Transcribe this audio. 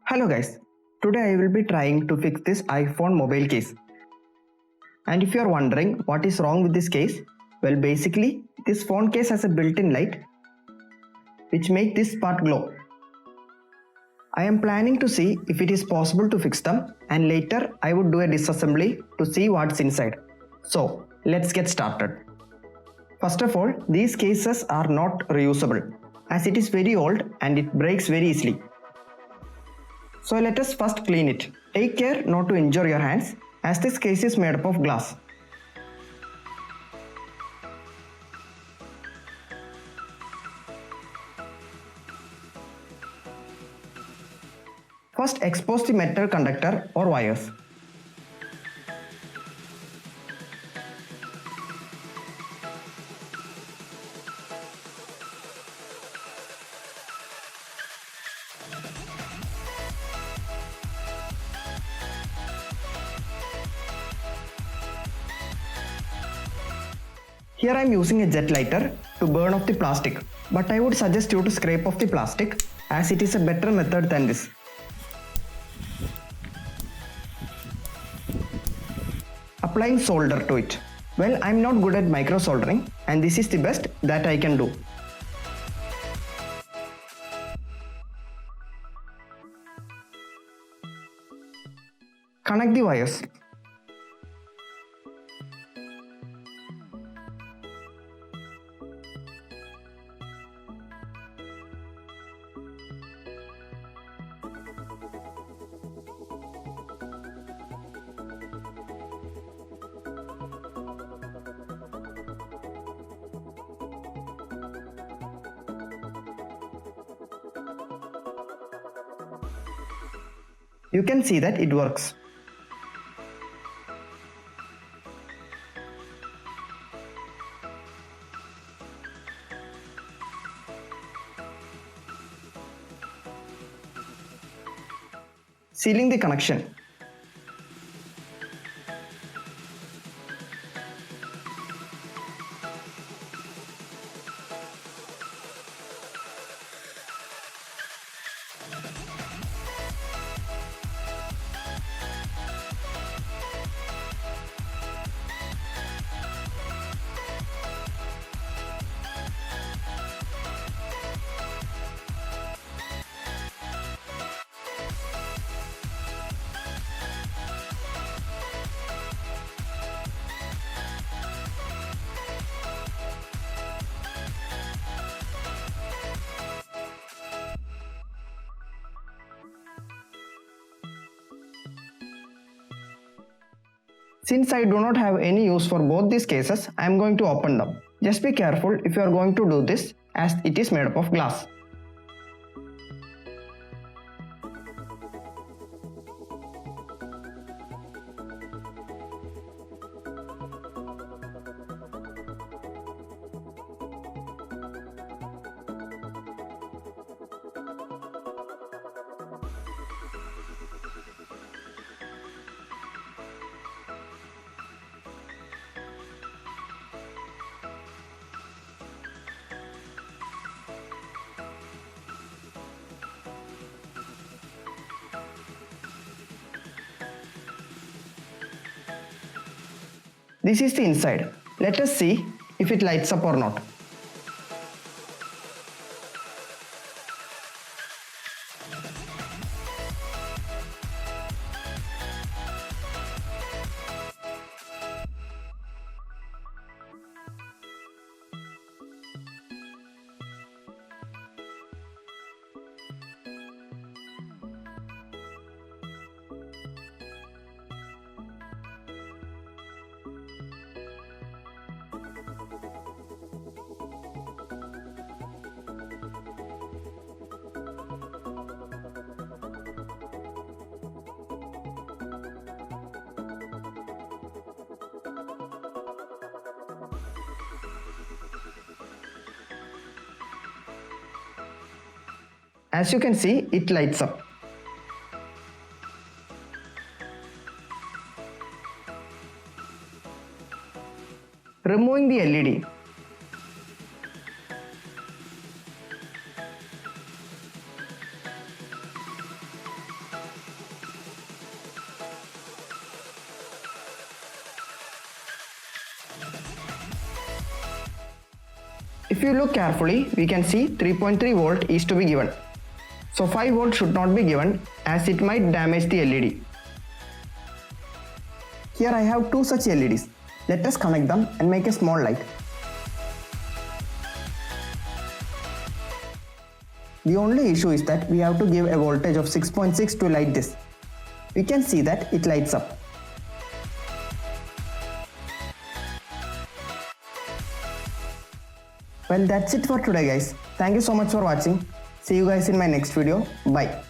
Hello guys, today I will be trying to fix this iPhone mobile case. And if you are wondering what is wrong with this case, well basically this phone case has a built-in light which make this part glow. I am planning to see if it is possible to fix them and later I would do a disassembly to see what's inside. So let's get started. First of all, these cases are not reusable as it is very old and it breaks very easily. So let us first clean it. Take care not to injure your hands as this case is made up of glass. First expose the metal conductor or wires. Here I am using a jet lighter to burn off the plastic, but I would suggest you to scrape off the plastic as it is a better method than this. Applying solder to it. Well, I am not good at micro soldering and this is the best that I can do. Connect the wires. You can see that it works. Sealing the connection. Since I do not have any use for both these cases, I am going to open them. Just be careful if you are going to do this as it is made up of glass. This is the inside. Let us see if it lights up or not. As you can see, it lights up. Removing the LED. If you look carefully, we can see 3.3 volt is to be given. So 5 volt should not be given as it might damage the LED. Here I have two such LEDs. Let us connect them and make a small light. The only issue is that we have to give a voltage of 6.6 to light this. We can see that it lights up. Well, that's it for today guys. Thank you so much for watching. See you guys in my next video. Bye.